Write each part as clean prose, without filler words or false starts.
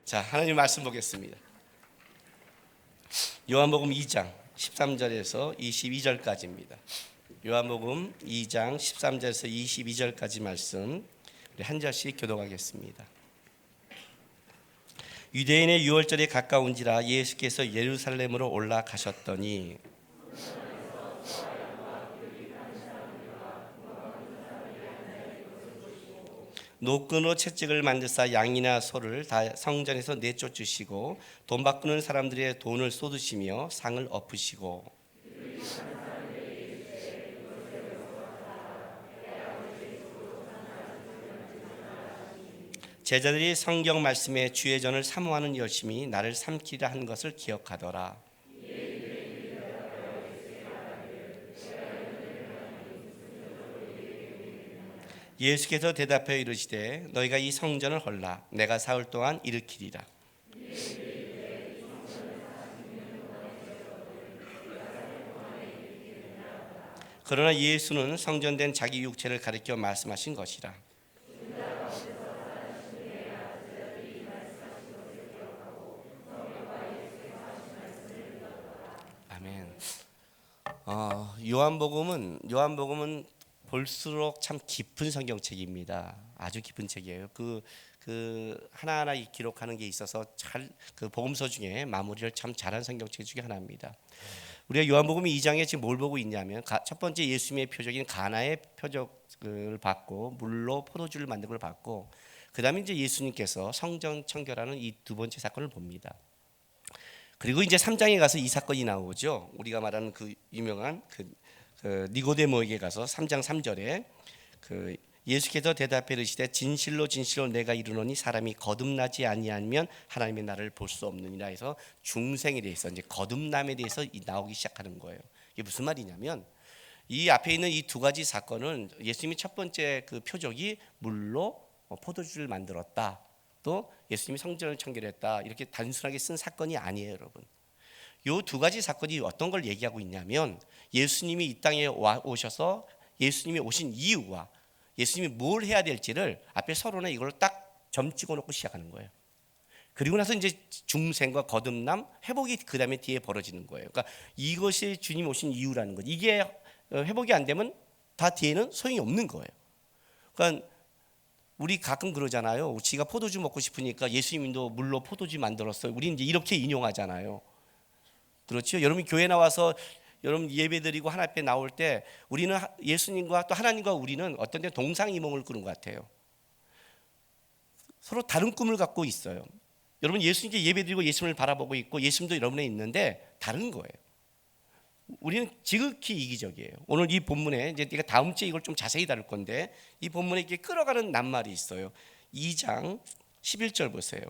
자, 하나님 말씀 보겠습니다. 요한복음 2장 13절에서 22절까지입니다. 요한복음 2장 13절에서 22절까지 말씀 우리 한 절씩 교독하겠습니다. 유대인의 유월절이 가까운지라 예수께서 예루살렘으로 올라가셨더니 노끈으로 채찍을 만드사 양이나 소를 다 성전에서 내쫓으시고 돈 바꾸는 사람들의 돈을 쏟으시며 상을 엎으시고 제자들이 성경 말씀에 주의 전을 사모하는 열심히 나를 삼키려 한 것을 기억하더라. 예수께서 대답하여 이르시되 너희가 이 성전을 헐라 내가 사흘 동안 일으키리라. 그러나 예수는 성전된 자기 육체를 가리켜 말씀하신 것이라. 아멘. 요한복음은 볼수록 참 깊은 성경책입니다. 아주 깊은 책이에요. 그 하나하나 기록하는 게 있어서 그 복음서 중에 마무리를 참 잘한 성경책 중에 하나입니다. 우리가 요한복음 2장에 지금 뭘 보고 있냐면 첫 번째 예수님의 표적인 가나의 표적을 받고 물로 포도주를 만든 걸 받고 그다음에 이제 예수님께서 성전 청결하는 이 두 번째 사건을 봅니다. 그리고 이제 3장에 가서 이 사건이 나오죠. 우리가 말하는 그 유명한 그 니고데모에게 가서 3장 3절에 예수께서 대답해 이르시되 진실로 진실로 내가 이르노니 사람이 거듭나지 아니하면 하나님의 나라를 볼 수 없느니라 해서 중생에 대해서 이제 거듭남에 대해서 나오기 시작하는 거예요. 이게 무슨 말이냐면 이 앞에 있는 이 두 가지 사건은 예수님이 첫 번째 그 표적이 물로 포도주를 만들었다. 또 예수님이 성전을 청결했다. 이렇게 단순하게 쓴 사건이 아니에요, 여러분. 요 두 가지 사건이 어떤 걸 얘기하고 있냐면 예수님이 이 땅에 오셔서 예수님이 오신 이유와 예수님이 뭘 해야 될지를 앞에 서론에 이걸 딱 점 찍어 놓고 시작하는 거예요. 그리고 나서 이제 중생과 거듭남, 회복이 그 다음에 뒤에 벌어지는 거예요. 그러니까 이것이 주님 오신 이유라는 것. 이게 회복이 안 되면 다 뒤에는 소용이 없는 거예요. 그러니까 우리 가끔 그러잖아요. 지가 포도주 먹고 싶으니까 예수님도 물로 포도주 만들었어요. 우리 이제 이렇게 인용하잖아요. 그렇죠? 여러분 교회 나와서 여러분 예배드리고 하나님 앞에 나올 때 우리는 예수님과 또 하나님과 우리는 어떤 때 동상이몽을 꾸는 것 같아요. 서로 다른 꿈을 갖고 있어요. 여러분 예수님께 예배드리고 예수님을 바라보고 있고 예수님도 여러분에 있는데 다른 거예요. 우리는 지극히 이기적이에요. 오늘 이 본문에 이제 내가 다음 주에 이걸 좀 자세히 다룰 건데 이 본문에 이렇게 끌어가는 낱말이 있어요. 2장 11절 보세요.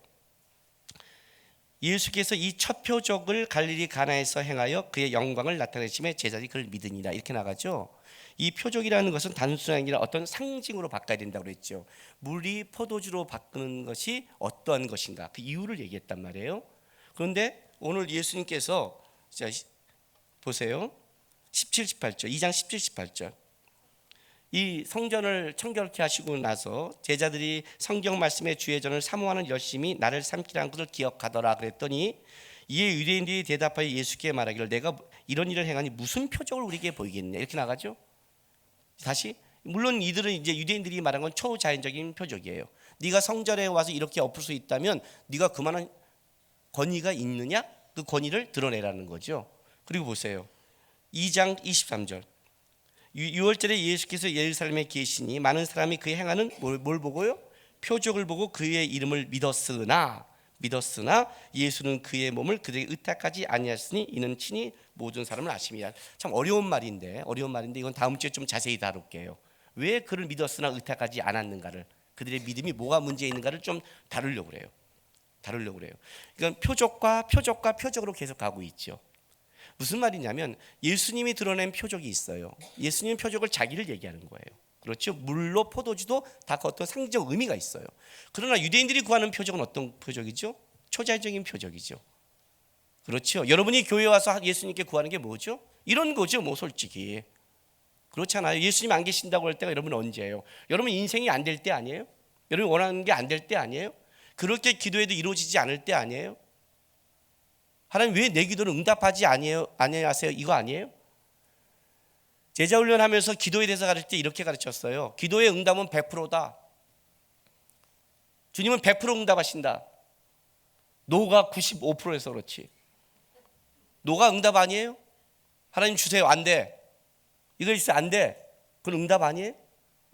예수께서 이 첫 표적을 갈릴리 가나에서 행하여 그의 영광을 나타내심에 제자들이 그를 믿으니라 이렇게 나가죠. 이 표적이라는 것은 단순한 게 아니라 어떤 상징으로 바꿔야 된다고 그랬죠. 물이 포도주로 바꾸는 것이 어떠한 것인가 그 이유를 얘기했단 말이에요. 그런데 오늘 예수님께서 자 보세요. 17, 18절 2장 17, 18절 이 성전을 청결케 하시고 나서 제자들이 성경 말씀의 주의 전을 사모하는 열심히 나를 삼키라는 것을 기억하더라 그랬더니 이에 유대인들이 대답하여 예수께 말하기를 내가 이런 일을 행하니 무슨 표적을 우리에게 보이겠냐 이렇게 나가죠. 다시 물론 이들은 이제 유대인들이 말한 건 초자연적인 표적이에요. 네가 성전에 와서 이렇게 엎을 수 있다면 네가 그만한 권위가 있느냐 그 권위를 드러내라는 거죠. 그리고 보세요. 2장 23절 유월절에 예수께서 예루살렘에 계시니 많은 사람이 그의 행하는 뭘 보고요? 표적을 보고 그의 이름을 믿었으나 예수는 그의 몸을 그들에게 의탁하지 아니하였으니 이는 친히 모든 사람을 아심이라. 참 어려운 말인데 이건 다음 주에 좀 자세히 다룰게요. 왜 그를 믿었으나 의탁하지 않았는가를 그들의 믿음이 뭐가 문제 있는가를 좀 다루려고 그래요. 그러니까 표적으로 계속 가고 있죠. 무슨 말이냐면 예수님이 드러낸 표적이 있어요. 예수님 표적을 자기를 얘기하는 거예요. 그렇죠? 물로 포도주도 다 어떤 상징적 의미가 있어요. 그러나 유대인들이 구하는 표적은 어떤 표적이죠? 초자연적인 표적이죠. 그렇죠? 여러분이 교회 와서 예수님께 구하는 게 뭐죠? 이런 거죠, 뭐 솔직히. 그렇잖아요. 예수님 안 계신다고 할 때가 여러분 언제예요? 여러분 인생이 안 될 때 아니에요? 여러분 원하는 게 안 될 때 아니에요? 그렇게 기도해도 이루어지지 않을 때 아니에요? 하나님 왜 내 기도를 응답하지 아니하세요? 이거 아니에요? 제자 훈련하면서 기도에 대해서 가르칠 때 이렇게 가르쳤어요. 기도의 응답은 100%다. 주님은 100% 응답하신다. 노가 95%에서 그렇지. 노가 응답 아니에요? 하나님 주세요. 안 돼. 이거 있어. 안 돼. 그건 응답 아니에요?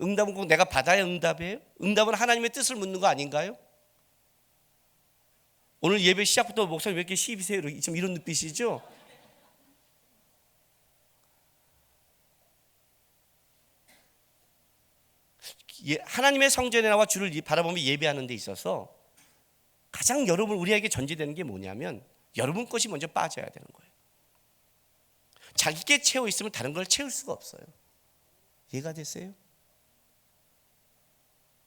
응답은 꼭 내가 받아야 응답이에요? 응답은 하나님의 뜻을 묻는 거 아닌가요? 오늘 예배 시작부터 목사님 왜 이렇게 시비세요? 지금 이런 눈빛이죠? 하나님의 성전에 나와 주를 바라보며 예배하는 데 있어서 가장 여러분 우리에게 전제되는 게 뭐냐면 여러분 것이 먼저 빠져야 되는 거예요. 자기께 채워 있으면 다른 걸 채울 수가 없어요. 이해가 되세요?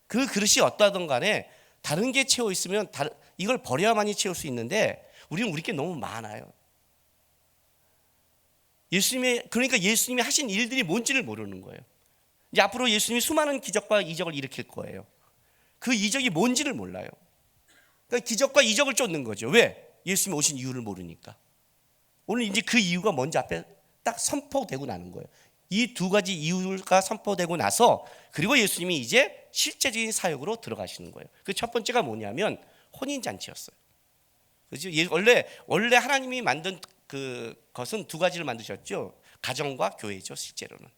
그 그릇이 어떠하든 간에 다른 게 채워 있으면 이걸 버려야만이 채울 수 있는데 우리는 우리 게 너무 많아요. 그러니까 예수님이 하신 일들이 뭔지를 모르는 거예요. 이제 앞으로 예수님이 수많은 기적과 이적을 일으킬 거예요. 그 이적이 뭔지를 몰라요. 그러니까 기적과 이적을 쫓는 거죠. 왜? 예수님이 오신 이유를 모르니까. 오늘 이제 그 이유가 뭔지 앞에 딱 선포되고 나는 거예요. 이 두 가지 이유가 선포되고 나서 그리고 예수님이 이제 실제적인 사역으로 들어가시는 거예요. 그 첫 번째가 뭐냐면 혼인잔치였어요. 그렇죠? 원래 하나님이 만든 그 것은 두 가지를 만드셨죠. 가정과 교회죠. 실제로는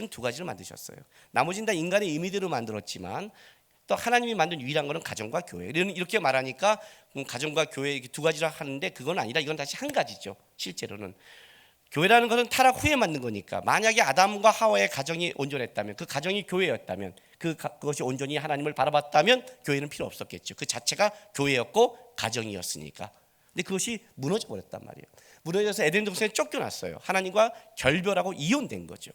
두 가지를 만드셨어요. 나머지는 다 인간의 의미대로 만들었지만 또 하나님이 만든 유일한 것은 가정과 교회. 이렇게 말하니까 가정과 교회 두 가지라 하는데 그건 아니라 이건 다시 한 가지죠. 실제로는 교회라는 것은 타락 후에 만든 거니까 만약에 아담과 하와의 가정이 온전했다면 그 가정이 교회였다면 그것이 온전히 하나님을 바라봤다면 교회는 필요 없었겠죠. 그 자체가 교회였고 가정이었으니까. 근데 그것이 무너져 버렸단 말이에요. 무너져서 에덴 동산에 쫓겨났어요. 하나님과 결별하고 이혼된 거죠.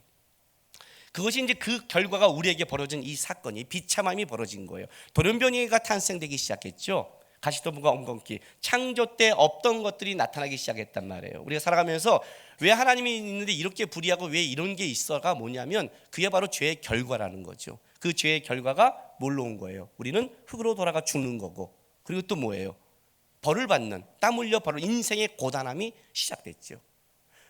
그것이 이제 그 결과가 우리에게 벌어진 이 사건이 비참함이 벌어진 거예요. 돌연변이가 탄생되기 시작했죠. 가시덤불과 엉겅퀴 창조 때 없던 것들이 나타나기 시작했단 말이에요. 우리가 살아가면서 왜 하나님이 있는데 이렇게 불의하고 왜 이런 게 있어가 뭐냐면 그게 바로 죄의 결과라는 거죠. 그 죄의 결과가 뭘로 온 거예요? 우리는 흙으로 돌아가 죽는 거고 그리고 또 뭐예요? 벌을 받는 땀 흘려 벌을 인생의 고단함이 시작됐죠.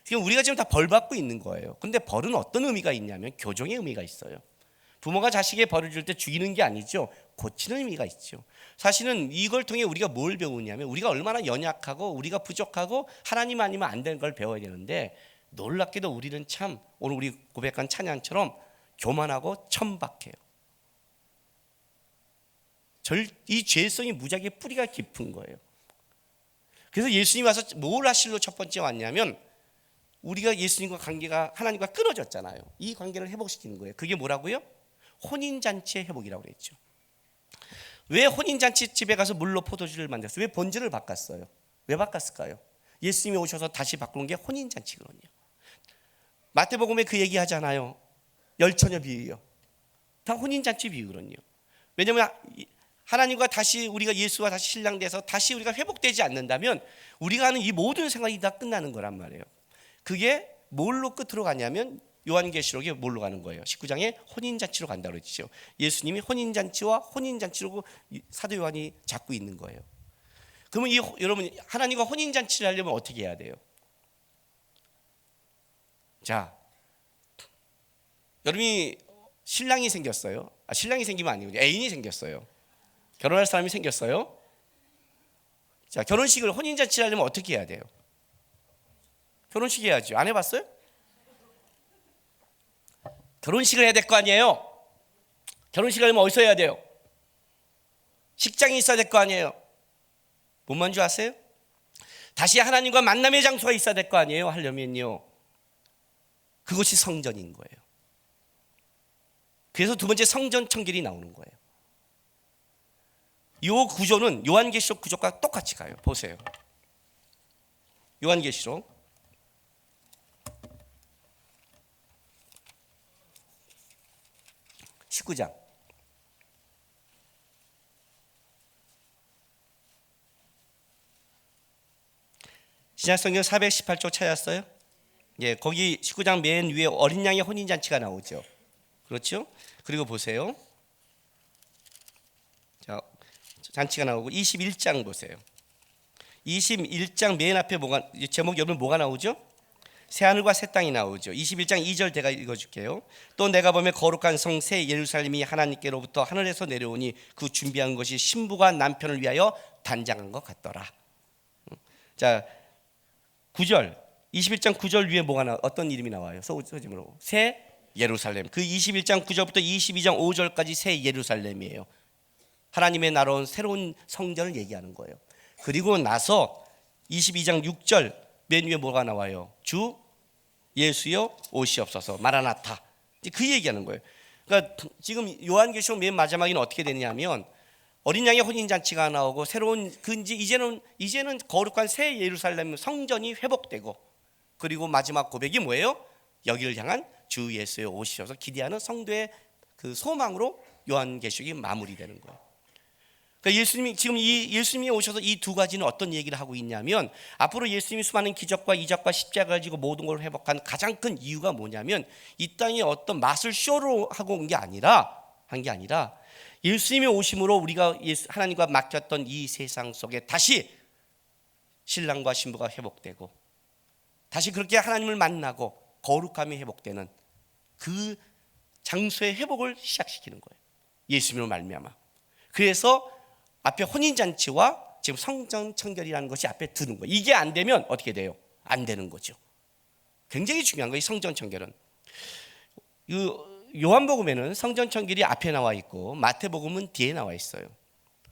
지금 우리가 지금 다 벌 받고 있는 거예요. 근데 벌은 어떤 의미가 있냐면 교정의 의미가 있어요. 부모가 자식에게 벌을 줄 때 죽이는 게 아니죠. 고치는 의미가 있죠. 사실은 이걸 통해 우리가 뭘 배우냐면 우리가 얼마나 연약하고 우리가 부족하고 하나님 아니면 안 되는 걸 배워야 되는데 놀랍게도 우리는 참 오늘 우리 고백한 찬양처럼 교만하고 천박해요. 이 죄성이 무지하게 뿌리가 깊은 거예요. 그래서 예수님이 와서 뭘 하실로 첫 번째 왔냐면 우리가 예수님과 관계가 하나님과 끊어졌잖아요. 이 관계를 회복시키는 거예요. 그게 뭐라고요? 혼인잔치의 회복이라고 그랬죠. 왜 혼인잔치 집에 가서 물로 포도주를 만들었어요? 왜 번제를 바꿨어요? 왜 바꿨을까요? 예수님이 오셔서 다시 바꾸는 게 혼인잔치거든요. 마태복음에 그 얘기 하잖아요. 열처녀 비유요. 다 혼인잔치 비유거든요. 왜냐하면 하나님과 다시 우리가 예수와 다시 신랑돼서 다시 우리가 회복되지 않는다면 우리가 하는 이 모든 생각이 다 끝나는 거란 말이에요. 그게 뭘로 끝으로 가냐면 요한계시록에 뭘로 가는 거예요? 19장에 혼인잔치로 간다고 그랬죠. 예수님이 혼인잔치와 혼인잔치로 사도 요한이 잡고 있는 거예요. 그러면 여러분 하나님과 혼인잔치를 하려면 어떻게 해야 돼요? 자, 여러분이 신랑이 생겼어요. 신랑이 생기면 아니고 애인이 생겼어요. 결혼할 사람이 생겼어요. 자, 결혼식을 혼인잔치를 하려면 어떻게 해야 돼요? 결혼식 해야죠. 안 해봤어요? 결혼식을 해야 될 거 아니에요. 결혼식을 하려면 어디서 해야 돼요? 식장이 있어야 될 거 아니에요. 뭔 말인지 아세요? 다시 하나님과 만남의 장소가 있어야 될 거 아니에요. 하려면요. 그것이 성전인 거예요. 그래서 두 번째 성전 청결이 나오는 거예요. 이 구조는 요한계시록 구조가 똑같이 가요. 보세요. 요한계시록 19장 신약성경 418쪽 찾았어요? 예, 거기 19장 맨 위에 어린 양의 혼인잔치가 나오죠. 그렇죠? 그리고 보세요. 자, 잔치가 나오고 21장 보세요. 21장 맨 앞에 뭐가 제목 여러분 뭐가 나오죠? 새하늘과 새 땅이 나오죠. 21장 2절 제가 읽어줄게요. 또 내가 보면 거룩한 성 새 예루살렘이 하나님께로부터 하늘에서 내려오니 그 준비한 것이 신부가 남편을 위하여 단장한 것 같더라. 자, 9절 21장 9절 위에 뭐가 어떤 이름이 나와요? 소제목으로 새 예루살렘. 그 21장 9절부터 22장 5절까지 새 예루살렘이에요. 하나님의 나라온 새로운 성전을 얘기하는 거예요. 그리고 나서 22장 6절 맨 위에 뭐가 나와요? 주 예수여 오시옵소서 마라나타. 그 얘기하는 거예요. 그러니까 지금 요한계시록 맨 마지막에는 어떻게 되냐면 어린 양의 혼인 잔치가 나오고 새로운 이제는 거룩한 새 예루살렘 성전이 회복되고 그리고 마지막 고백이 뭐예요? 여기를 향한 주 예수여 오시옵소서 기대하는 성도의 그 소망으로 요한계시록이 마무리되는 거예요. 그러니까 예수님이 오셔서 이 두 가지는 어떤 얘기를 하고 있냐면 앞으로 예수님이 수많은 기적과 이적과 십자가를 지고 모든 걸 회복한 가장 큰 이유가 뭐냐면 이 땅에 어떤 마술 쇼로 하고 온 게 아니라 예수님이 오심으로 우리가 하나님과 맡겼던 이 세상 속에 다시 신랑과 신부가 회복되고 다시 그렇게 하나님을 만나고 거룩함이 회복되는 그 장소의 회복을 시작시키는 거예요. 예수님으로 말미암아. 그래서 앞에 혼인잔치와 지금 성전 청결이라는 것이 앞에 두는 거예요. 이게 안 되면 어떻게 돼요? 안 되는 거죠. 굉장히 중요한 거예요. 성전 청결은. 요한복음에는 성전 청결이 앞에 나와 있고 마태복음은 뒤에 나와 있어요.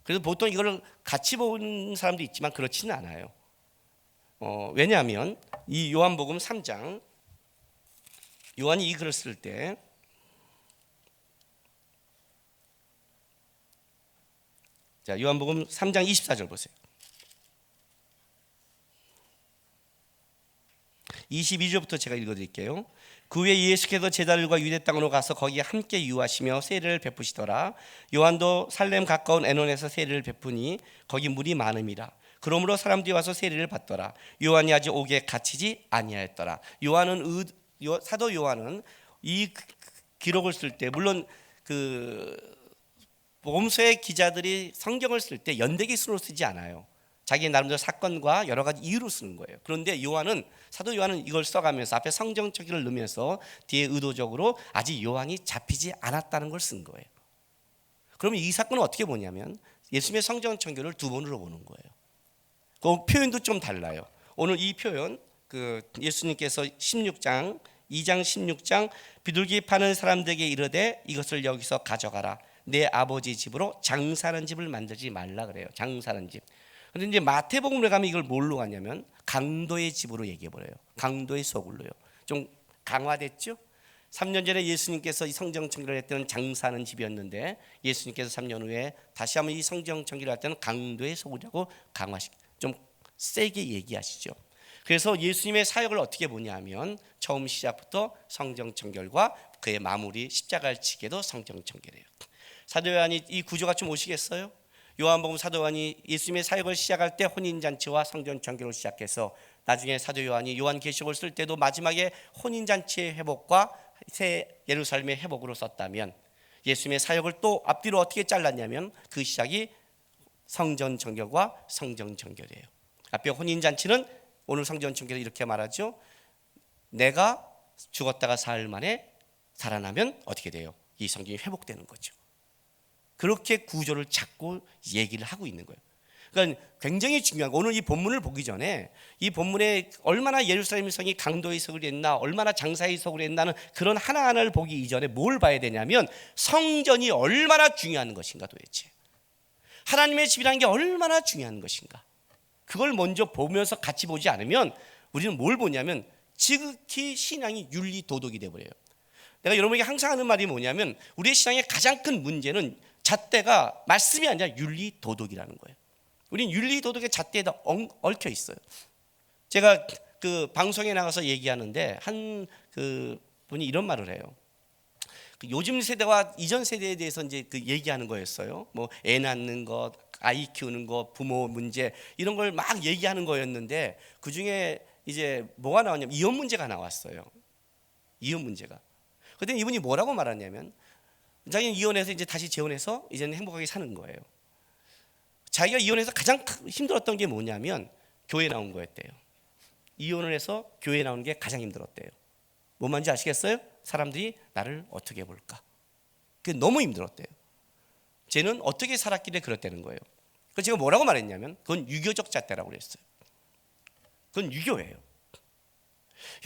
그래서 보통 이걸 같이 보는 사람도 있지만 그렇지는 않아요. 왜냐하면 이 요한복음 3장 요한이 이 글을 쓸 때 자, 요한복음 3장 24절 보세요. 22절부터 제가 읽어드릴게요. 그 후에 예수께서 제자들과 유대 땅으로 가서 거기에 함께 유하시며 세례를 베푸시더라. 요한도 살렘 가까운 에논에서 세례를 베푸니 거기 물이 많음이라. 그러므로 사람들이 와서 세례를 받더라. 요한이 아직 옥에 갇히지 아니하였더라. 사도 요한은 이 기록을 쓸 때 물론 그 복음서의 기자들이 성경을 쓸 때 연대기 수로 쓰지 않아요. 자기 나름대로 사건과 여러 가지 이유로 쓰는 거예요. 그런데 사도 요한은 이걸 써가면서 앞에 성경 처기를 넣으면서 뒤에 의도적으로 아직 요한이 잡히지 않았다는 걸 쓴 거예요. 그러면 이 사건은 어떻게 보냐면 예수님의 성경 청교를 두 번으로 보는 거예요. 그 표현도 좀 달라요. 오늘 이 표현 예수님께서 2장 16장 비둘기 파는 사람들에게 이르되 이것을 여기서 가져가라. 내 아버지 집으로 장사하는 집을 만들지 말라 그래요. 장사하는 집. 그런데 이제 마태복음에 가면 이걸 뭘로 가냐면 강도의 집으로 얘기해 버려요. 강도의 소굴로요. 좀 강화됐죠? 3년 전에 예수님께서 이 성경 청결을 할 때는 장사하는 집이었는데 예수님께서 3년 후에 다시 한번 이 성경 청결을 할 때는 강도의 소굴이라고 좀 세게 얘기하시죠. 그래서 예수님의 사역을 어떻게 보냐면 처음 시작부터 성경 청결과 그의 마무리 십자가를 치게도 성경 청결이에요. 사도 요한이 이 구조가 좀 오시겠어요? 요한복음 사도 요한이 예수님의 사역을 시작할 때 혼인잔치와 성전 청결을 시작해서 나중에 사도 요한이 요한계시록을 쓸 때도 마지막에 혼인잔치의 회복과 새 예루살렘의 회복으로 썼다면 예수님의 사역을 또 앞뒤로 어떻게 잘랐냐면 그 시작이 성전 청결과 성전 청결이에요. 앞에 혼인잔치는 오늘 성전 청결을 이렇게 말하죠. 내가 죽었다가 사흘 만에 살아나면 어떻게 돼요? 이 성전이 회복되는 거죠. 그렇게 구조를 잡고 얘기를 하고 있는 거예요. 그러니까 굉장히 중요한 거. 오늘 이 본문을 보기 전에 이 본문에 얼마나 예루살렘 성이 강도의 서울이 했나 얼마나 장사의 서울이 했나는 그런 하나하나를 보기 이전에 뭘 봐야 되냐면 성전이 얼마나 중요한 것인가 도대체. 하나님의 집이라는 게 얼마나 중요한 것인가. 그걸 먼저 보면서 같이 보지 않으면 우리는 뭘 보냐면 지극히 신앙이 윤리 도덕이 되어버려요. 내가 여러분에게 항상 하는 말이 뭐냐면 우리의 신앙의 가장 큰 문제는 잣대가 말씀이 아니라 윤리 도덕이라는 거예요. 우리는 윤리 도덕의 잣대에다 얽혀 있어요. 제가 그 방송에 나가서 얘기하는데 한 그 분이 이런 말을 해요. 요즘 세대와 이전 세대에 대해서 이제 그 얘기하는 거였어요. 뭐 애 낳는 것, 아이 키우는 것, 부모 문제 이런 걸 막 얘기하는 거였는데 그 중에 이제 뭐가 나왔냐면 이혼 문제가 나왔어요. 이혼 문제가. 그때 이분이 뭐라고 말하냐면 자기는 이혼해서 이제 다시 재혼해서 이제는 행복하게 사는 거예요. 자기가 이혼해서 가장 힘들었던 게 뭐냐면 교회 나온 거였대요. 이혼을 해서 교회 나오는 게 가장 힘들었대요. 뭔 말인지 아시겠어요? 사람들이 나를 어떻게 볼까? 그게 너무 힘들었대요. 쟤는 어떻게 살았길래 그랬다는 거예요. 그래서 제가 뭐라고 말했냐면 그건 유교적 잣대라고 그랬어요. 그건 유교예요.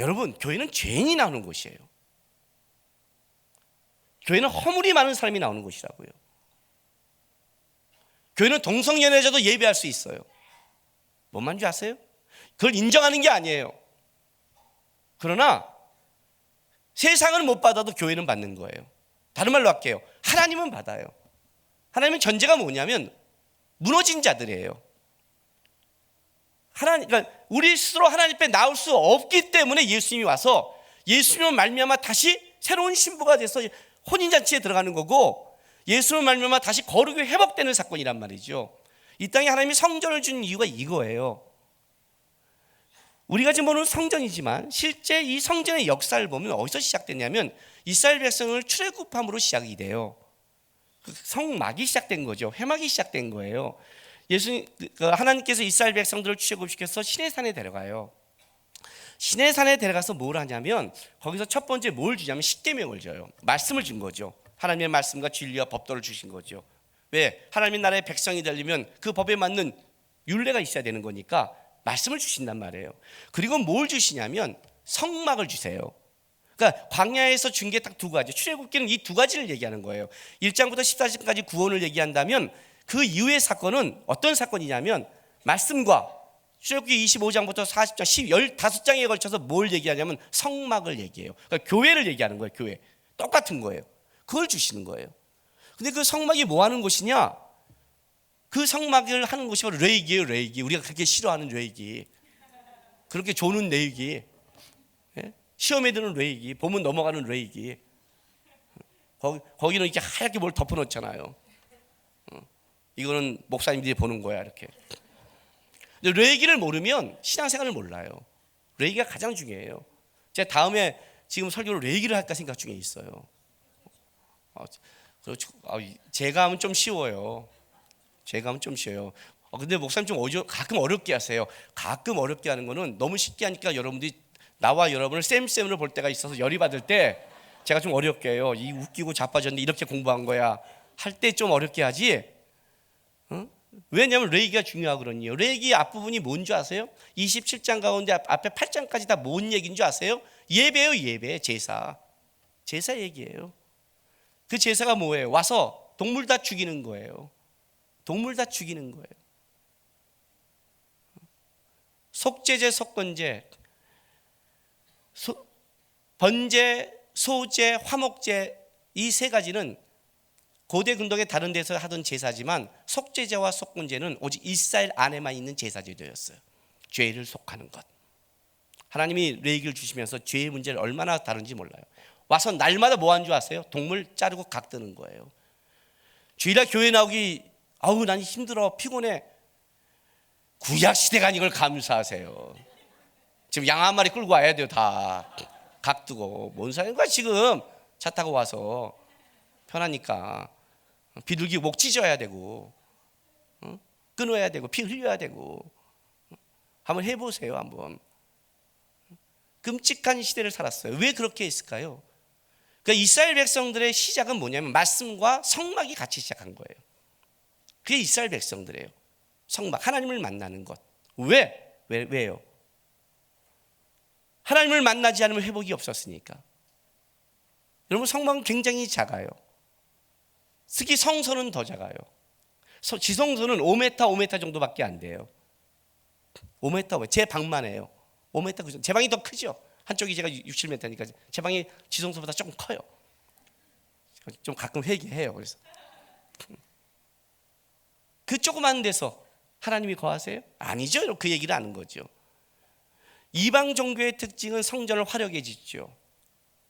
여러분, 교회는 죄인이 나오는 곳이에요. 교회는 허물이 많은 사람이 나오는 곳이라고요. 교회는 동성연애자도 예배할 수 있어요. 뭔 말인지 아세요? 그걸 인정하는 게 아니에요. 그러나 세상은 못 받아도 교회는 받는 거예요. 다른 말로 할게요. 하나님은 받아요. 하나님은 전제가 뭐냐면 무너진 자들이에요. 그러니까 우리 스스로 하나님 앞에 나올 수 없기 때문에 예수님이 와서 예수님을 말미암아 다시 새로운 신부가 돼서 혼인잔치에 들어가는 거고, 예수님을 말미암아 다시 거룩이 회복되는 사건이란 말이죠. 이 땅에 하나님이 성전을 준 이유가 이거예요. 우리가 지금 보는 성전이지만 실제 이 성전의 역사를 보면 어디서 시작됐냐면 이스라엘 백성을 출애굽함으로 시작이 돼요. 성막이 시작된 거죠. 회막이 시작된 거예요. 하나님께서 이스라엘 백성들을 출애굽시켜서 시내산에 데려가요. 시내산에 데려가서 뭘 하냐면 거기서 첫 번째 뭘 주냐면 십계명을 줘요. 말씀을 준 거죠. 하나님의 말씀과 진리와 법도를 주신 거죠. 왜? 하나님의 나라의 백성이 되려면 그 법에 맞는 율례가 있어야 되는 거니까 말씀을 주신단 말이에요. 그리고 뭘 주시냐면 성막을 주세요. 그러니까 광야에서 준 게 딱 두 가지. 출애굽기는 이 두 가지를 얘기하는 거예요. 1장부터 14장까지 구원을 얘기한다면 그 이후의 사건은 어떤 사건이냐면 말씀과 출애굽기 25장부터 40장, 15장에 걸쳐서 뭘 얘기하냐면 성막을 얘기해요. 그러니까 교회를 얘기하는 거예요. 교회. 똑같은 거예요. 그걸 주시는 거예요. 근데 그 성막이 뭐 하는 곳이냐? 그 성막을 하는 곳이 바로 레이기예요. 레이기. 우리가 그렇게 싫어하는 레이기. 그렇게 조는 레이기. 시험에 드는 레이기. 보면 넘어가는 레이기. 거기는 이렇게 하얗게 뭘 덮어놓잖아요. 이거는 목사님들이 보는 거야 이렇게. 근데 레이기를 모르면 신앙생활을 몰라요. 레이기가 가장 중요해요. 제가 다음에 지금 설교를 레이기를 할까 생각 중에 있어요. 그렇죠. 제가 하면 좀 쉬워요. 제가 하면 좀 쉬워요. 근데 목사님 좀 가끔 어렵게 하세요. 가끔 어렵게 하는 거는 너무 쉽게 하니까 여러분들이 나와 여러분을 쌤으로 볼 때가 있어서 열이 받을 때 제가 좀 어렵게 해요. 이 웃기고 자빠졌는데 이렇게 공부한 거야 할 때 좀 어렵게 하지. 왜냐하면 레이기가 중요하거든요. 레이기 앞부분이 뭔지 아세요? 27장 가운데 앞에 8장까지 다 뭔 얘기인 줄 아세요? 예배예요. 예배. 제사 얘기예요. 그 제사가 뭐예요? 와서 동물 다 죽이는 거예요. 동물 다 죽이는 거예요. 속죄제, 속건제, 번제, 소제, 화목제, 이 세 가지는 고대 근동의 다른 데서 하던 제사지만 속죄제와 속건제는 오직 이스라엘 안에만 있는 제사제도였어요. 죄를 속하는 것. 하나님이 레위기를 주시면서 죄의 문제를 얼마나 다룬지 몰라요. 와서 날마다 뭐 하는 줄 아세요? 동물 자르고 각 뜨는 거예요. 주일날 교회 나오기 난 힘들어 피곤해. 구약시대가 이걸 감수하세요. 지금 양 한 마리 끌고 와야 돼요. 다 각 뜨고. 뭔 소리인가 지금. 차 타고 와서 편하니까 비둘기 목 찢어야 되고 끊어야 되고 피 흘려야 되고. 한번 해보세요. 한번. 끔찍한 시대를 살았어요. 왜 그렇게 했을까요? 그러니까 이스라엘 백성들의 시작은 뭐냐면 말씀과 성막이 같이 시작한 거예요. 그게 이스라엘 백성들이에요. 성막, 하나님을 만나는 것. 왜요? 하나님을 만나지 않으면 회복이 없었으니까. 여러분, 성막은 굉장히 작아요. 특히 성소는 더 작아요. 지성소는 5m 정도밖에 안 돼요. 5m, 제 방만 해요. 5m, 제 방이 더 크죠. 한쪽이 제가 6, 7m니까 제 방이 지성소보다 조금 커요. 좀 가끔 회개해요. 그래서 그 조그만 데서 하나님이 거하세요? 아니죠. 그 얘기를 하는 거죠. 이방 종교의 특징은 성전을 화려하게 짓죠.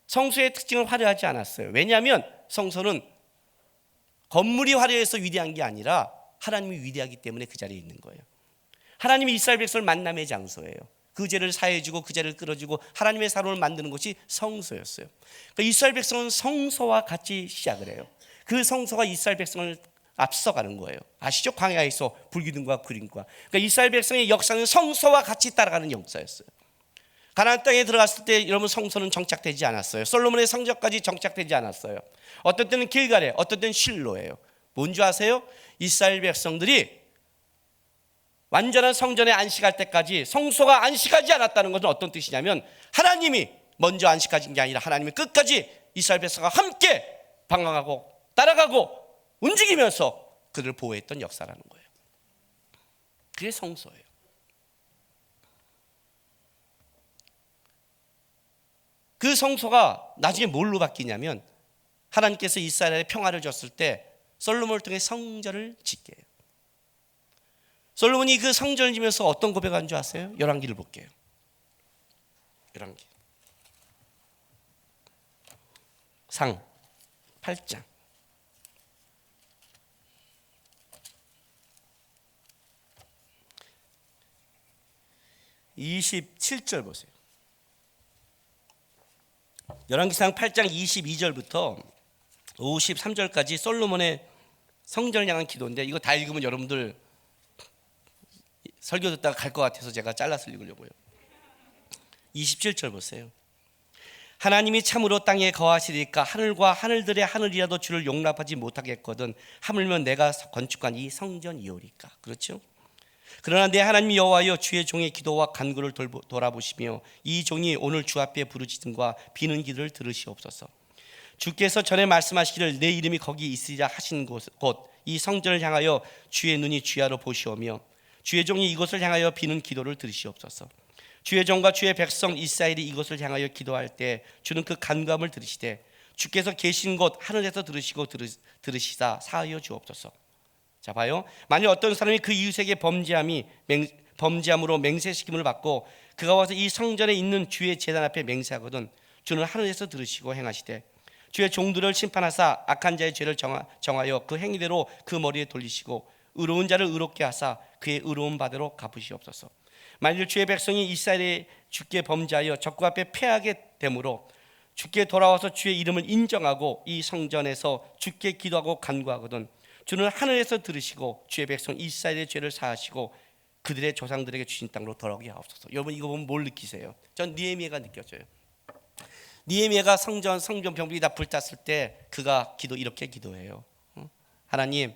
성소의 특징은 화려하지 않았어요. 왜냐하면 성소는 건물이 화려해서 위대한 게 아니라 하나님이 위대하기 때문에 그 자리에 있는 거예요. 하나님이 이스라엘 백성을 만남의 장소예요. 그 죄를 사해주고 그 죄를 끌어주고 하나님의 사람을 만드는 것이 성소였어요. 그러니까 이스라엘 백성은 성소와 같이 시작을 해요. 그 성소가 이스라엘 백성을 앞서가는 거예요. 아시죠? 광야에서 불기둥과 구름과. 그러니까 이스라엘 백성의 역사는 성소와 같이 따라가는 역사였어요. 가나안 땅에 들어갔을 때 여러분 성소는 정착되지 않았어요. 솔로몬의 성전까지 정착되지 않았어요. 어떤 때는 길갈에, 어떤 때는 실로예요. 뭔지 아세요? 이스라엘 백성들이 완전한 성전에 안식할 때까지 성소가 안식하지 않았다는 것은 어떤 뜻이냐면 하나님이 먼저 안식하신 게 아니라 하나님이 끝까지 이스라엘 백성과 함께 방황하고 따라가고 움직이면서 그들을 보호했던 역사라는 거예요. 그게 성소예요. 그 성소가 나중에 뭘로 바뀌냐면 하나님께서 이스라엘에 평화를 줬을 때 솔로몬을 통해 성전을 짓게 해요. 솔로몬이 그 성전을 지면서 어떤 고백한 줄 아세요? 열왕기를 볼게요. 열왕기 상 8장 27절 보세요. 열왕기상 8장 22절부터 53절까지 솔로몬의 성전을 향한 기도인데 이거 다 읽으면 여러분들 설교 듣다가 갈 것 같아서 제가 잘라서 읽으려고요. 27절 보세요. 하나님이 참으로 땅에 거하시리까 하늘과 하늘들의 하늘이라도 주를 용납하지 못하겠거든 하물며 내가 건축한 이 성전이오리까. 그렇죠? 그러나 내 하나님 여호와여 주의 종의 기도와 간구를 돌아보시며 이 종이 오늘 주 앞에 부르짖음과 비는 기도를 들으시옵소서. 주께서 전에 말씀하시기를 내 이름이 거기 있으리라 하신 곳 이 성전을 향하여 주의 눈이 주야로 보시오며 주의 종이 이곳을 향하여 비는 기도를 들으시옵소서. 주의 종과 주의 백성 이스라엘이 이곳을 향하여 기도할 때 주는 그 간구함을 들으시되 주께서 계신 곳 하늘에서 들으시고 들으시사 사하여 주옵소서. 자 봐요. 만일 어떤 사람이 그 이웃에게 범죄함으로 맹세시킴을 받고 그가 와서 이 성전에 있는 주의 제단 앞에 맹세하거든 주는 하늘에서 들으시고 행하시되 주의 종들을 심판하사 악한 자의 죄를 정하여 그 행위대로 그 머리에 돌리시고 의로운 자를 의롭게 하사 그의 의로운 바대로 갚으시옵소서. 만일 주의 백성이 이스라엘의 주께 범죄하여 적국 앞에 패하게 되므로 주께 돌아와서 주의 이름을 인정하고 이 성전에서 주께 기도하고 간구하거든 주는 하늘에서 들으시고 주의 백성 이스라엘의 죄를 사하시고 그들의 조상들에게 주신 땅으로 돌아오게 하옵소서. 여러분 이거 보면 뭘 느끼세요? 전 느헤미야가 느껴져요. 느헤미야가 성전 병들이 다 불탔을 때 그가 이렇게 기도해요. 하나님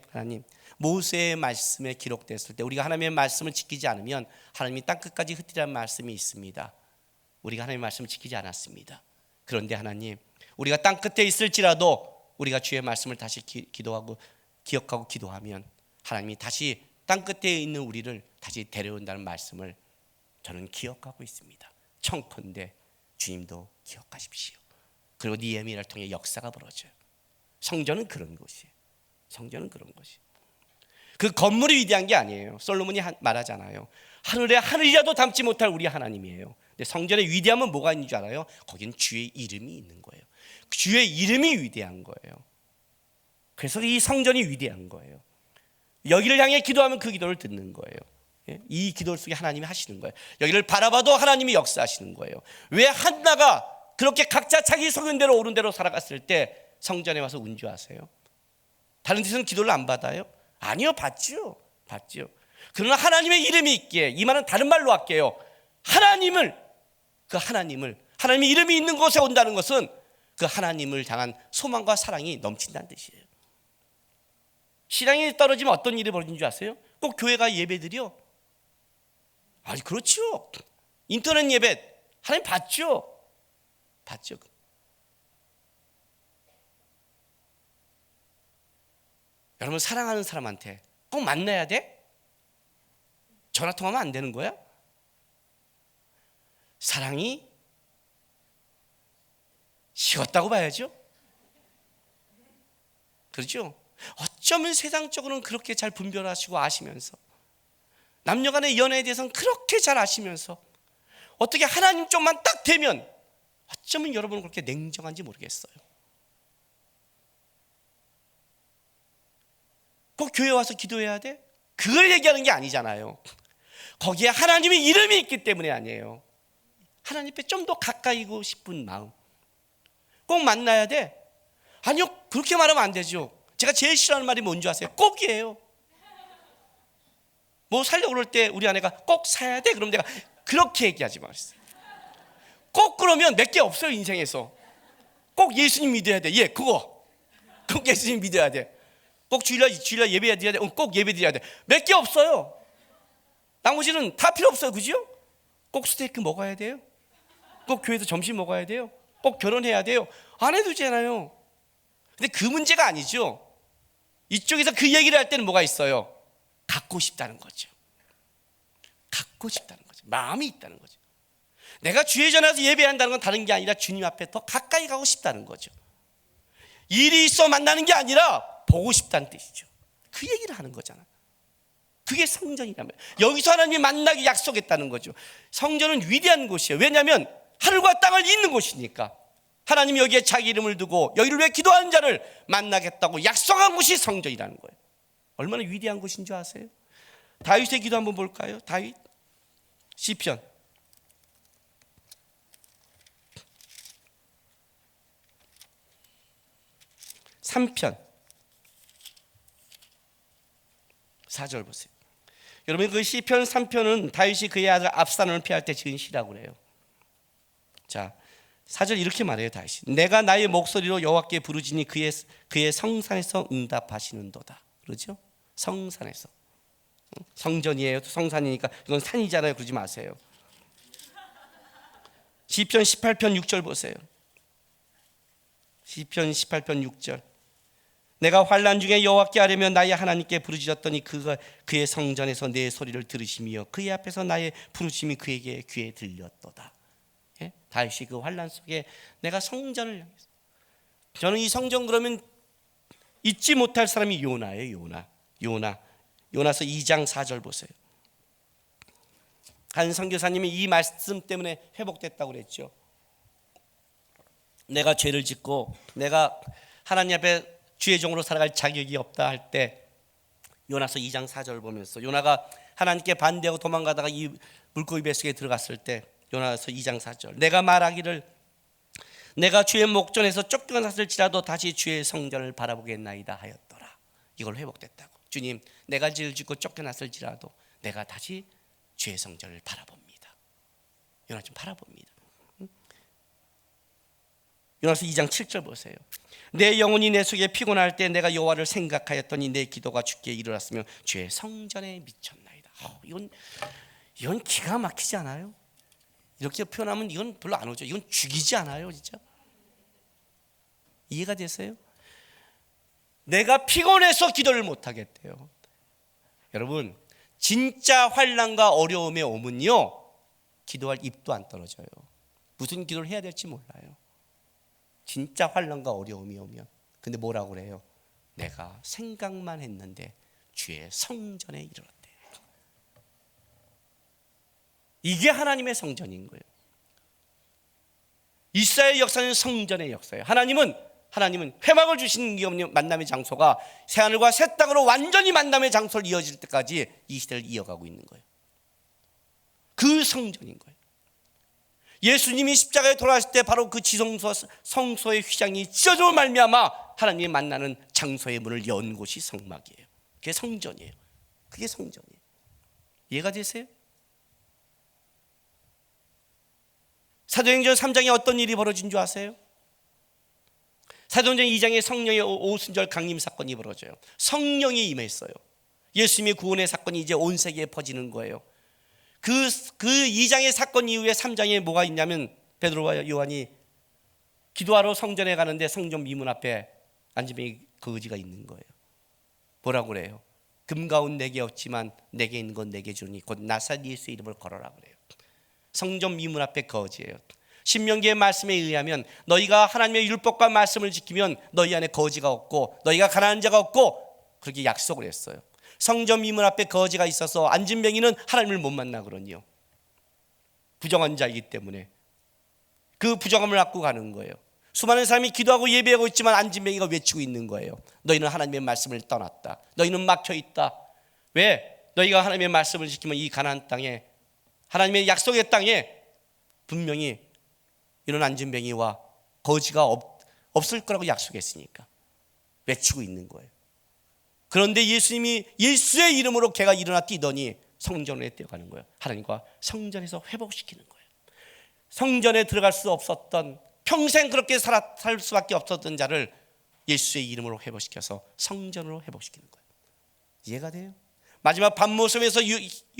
모세의 말씀에 기록됐을 때 우리가 하나님의 말씀을 지키지 않으면 하나님이 땅끝까지 흩으리라는 말씀이 있습니다. 우리가 하나님의 말씀을 지키지 않았습니다. 그런데 하나님 우리가 땅끝에 있을지라도 우리가 주의 말씀을 다시 기억하고 기도하면 하나님이 다시 땅끝에 있는 우리를 다시 데려온다는 말씀을 저는 기억하고 있습니다. 청컨대 주님도 기억하십시오. 그리고 느헤미야를 통해 역사가 벌어져요. 성전은 그런 곳이에요. 성전은 그런 것이. 그 건물이 위대한 게 아니에요. 솔로몬이 말하잖아요. 하늘에 하늘이라도 담지 못할 우리 하나님이에요. 근데 성전의 위대함은 뭐가 있는 줄 알아요? 거기는 주의 이름이 있는 거예요. 주의 이름이 위대한 거예요. 그래서 이 성전이 위대한 거예요. 여기를 향해 기도하면 그 기도를 듣는 거예요. 이 기도 속에 하나님이 하시는 거예요. 여기를 바라봐도 하나님이 역사하시는 거예요. 왜 한나가 그렇게 각자 자기 소견대로 옳은 대로 살아갔을 때 성전에 와서 운주하세요? 다른 데서는 기도를 안 받아요? 아니요, 받죠. 그러나 하나님의 이름이 있기에, 이 말은 다른 말로 할게요. 하나님이 이름이 있는 곳에 온다는 것은 그 하나님을 향한 소망과 사랑이 넘친다는 뜻이에요. 신앙이 떨어지면 어떤 일이 벌어지는 줄 아세요? 꼭 교회가 예배드려? 아니 그렇죠. 인터넷 예배 하나님 받죠. 여러분 사랑하는 사람한테 꼭 만나야 돼? 전화 통화하면 안 되는 거야? 사랑이 식었다고 봐야죠. 그렇죠? 어쩌면 세상적으로는 그렇게 잘 분별하시고 아시면서 남녀간의 연애에 대해서는 그렇게 잘 아시면서 어떻게 하나님 쪽만 딱 되면 어쩌면 여러분은 그렇게 냉정한지 모르겠어요. 꼭 교회 와서 기도해야 돼? 그걸 얘기하는 게 아니잖아요. 거기에 하나님의 이름이 있기 때문에 아니에요. 하나님께 좀 더 가까이고 싶은 마음. 꼭 만나야 돼? 아니요, 그렇게 말하면 안 되죠. 제가 제일 싫어하는 말이 뭔지 아세요? 꼭이에요. 뭐 살려고 그럴 때 우리 아내가 꼭 사야 돼. 그럼 내가 그렇게 얘기하지 말았어요. 꼭 그러면 몇 개 없어요 인생에서. 꼭 예수님 믿어야 돼. 예, 그거. 꼭 예수님 믿어야 돼. 꼭 주일날 예배 드려야 돼. 꼭 예배 드려야 돼. 몇 개 없어요. 나머지는 다 필요 없어요. 그죠? 꼭 스테이크 먹어야 돼요. 꼭 교회에서 점심 먹어야 돼요. 꼭 결혼해야 돼요. 안 해도 되잖아요. 근데 그 문제가 아니죠. 이쪽에서 그 얘기를 할 때는 뭐가 있어요? 갖고 싶다는 거죠. 갖고 싶다는 거죠. 마음이 있다는 거죠. 내가 주에 전화해서 예배한다는 건 다른 게 아니라 주님 앞에 더 가까이 가고 싶다는 거죠. 일이 있어 만나는 게 아니라 보고 싶다는 뜻이죠. 그 얘기를 하는 거잖아요. 그게 성전이라면 여기서 하나님이 만나기 약속했다는 거죠. 성전은 위대한 곳이에요. 왜냐하면 하늘과 땅을 잇는 곳이니까. 하나님이 여기에 자기 이름을 두고 여기를 위해 기도하는 자를 만나겠다고 약속한 곳이 성전이라는 거예요. 얼마나 위대한 곳인 줄 아세요? 다윗의 기도 한번 볼까요? 다윗 시편 3편 4절 보세요. 여러분 그 시편 3편은 다윗이 그의 아들 압살롬을 피할 때 지은 시라고 그래요. 자 4절 이렇게 말해요. 다윗이 내가 나의 목소리로 여호와께 부르짖니 그의 성산에서 응답하시는도다. 그렇죠? 성산에서. 성전이에요. 성산이니까 이건 산이잖아요. 그러지 마세요. 시편 18편 6절 보세요. 시편 18편 6절 내가 환난 중에 여호와께 아뢰며 나의 하나님께 부르짖었더니 그의 성전에서 내 소리를 들으시며 그의 앞에서 나의 부르짖음이 그에게 귀에 들렸도다. 예? 다윗이 그 환난 속에 내가 성전을 향해서 저는 이 성전 그러면 잊지 못할 사람이 요나예요. 요나서 2장 4절 보세요. 한 선교사님이 이 말씀 때문에 회복됐다고 그랬죠. 내가 죄를 짓고 내가 하나님 앞에 주의 종으로 살아갈 자격이 없다 할 때 요나서 2장 4절 보면서 요나가 하나님께 반대하고 도망가다가 이 물고기 뱃속에 들어갔을 때 요나서 2장 4절 내가 말하기를 내가 주의 목전에서 쫓겨났을지라도 다시 주의 성전을 바라보겠나이다 하였더라. 이걸 회복됐다고. 주님 내가 죄를 짓고 쫓겨났을지라도 내가 다시 주의 성전을 바라봅니다. 요나 좀 바라봅니다. 요나서 2장 7절 보세요. 내 영혼이 내 속에 피곤할 때 내가 여호와를 생각하였더니 내 기도가 주께 이르렀으며 주의 성전에 미쳤나이다. 이건 기가 막히지 않아요? 이렇게 표현하면 이건 별로 안 오죠. 이건 죽이지 않아요, 진짜? 이해가 되세요? 내가 피곤해서 기도를 못 하겠대요. 여러분, 진짜 환난과 어려움에 오면요, 기도할 입도 안 떨어져요. 무슨 기도를 해야 될지 몰라요. 진짜 환난과 어려움이 오면. 근데 뭐라고 그래요? 내가 생각만 했는데 주의 성전에 이르렀대. 이게 하나님의 성전인 거예요. 이스라엘 역사는 성전의 역사예요. 하나님은 회막을 주시는 만남의 장소가 새하늘과 새 땅으로 완전히 만남의 장소를 이어질 때까지 이 시대를 이어가고 있는 거예요. 그 성전인 거예요. 예수님이 십자가에 돌아가실 때 바로 그 성소의 휘장이 찢어져 말미암아 하나님이 만나는 장소의 문을 연 곳이 성막이에요. 그게 성전이에요. 그게 성전이에요. 이해가 되세요? 사도행전 3장에 어떤 일이 벌어진 줄 아세요? 사도행전 2장에 성령의 오순절 강림 사건이 벌어져요. 성령이 임했어요. 예수님의 구원의 사건이 이제 온 세계에 퍼지는 거예요. 그 2장의 사건 이후에 3장에 뭐가 있냐면 베드로와 요한이 기도하러 성전에 가는데 성전 미문 앞에 안지뱅이 거지가 있는 거예요. 뭐라고 그래요? 금가운 내게 없지만 내게 있는 건 내게 주니 곧 나사렛 예수의 이름을 걸어라 그래요. 성전 미문 앞에 거지예요. 신명기의 말씀에 의하면 너희가 하나님의 율법과 말씀을 지키면 너희 안에 거지가 없고 너희가 가난한 자가 없고 그렇게 약속을 했어요. 성전 미문 앞에 거지가 있어서 안진뱅이는 하나님을 못 만나 그러니요. 부정한 자이기 때문에 그 부정함을 갖고 가는 거예요. 수많은 사람이 기도하고 예배하고 있지만 안진뱅이가 외치고 있는 거예요. 너희는 하나님의 말씀을 떠났다. 너희는 막혀있다. 왜? 너희가 하나님의 말씀을 지키면 이 가나안 땅에 하나님의 약속의 땅에 분명히 이런 안진뱅이와 거지가 없을 거라고 약속했으니까. 외치고 있는 거예요. 그런데 예수님이 예수의 이름으로 걔가 일어나 뛰더니 성전에 뛰어가는 거예요. 하나님과 성전에서 회복시키는 거예요. 성전에 들어갈 수 없었던, 평생 그렇게 살 수밖에 없었던 자를 예수의 이름으로 회복시켜서 성전으로 회복시키는 거예요. 이해가 돼요? 마지막 밤모섬에서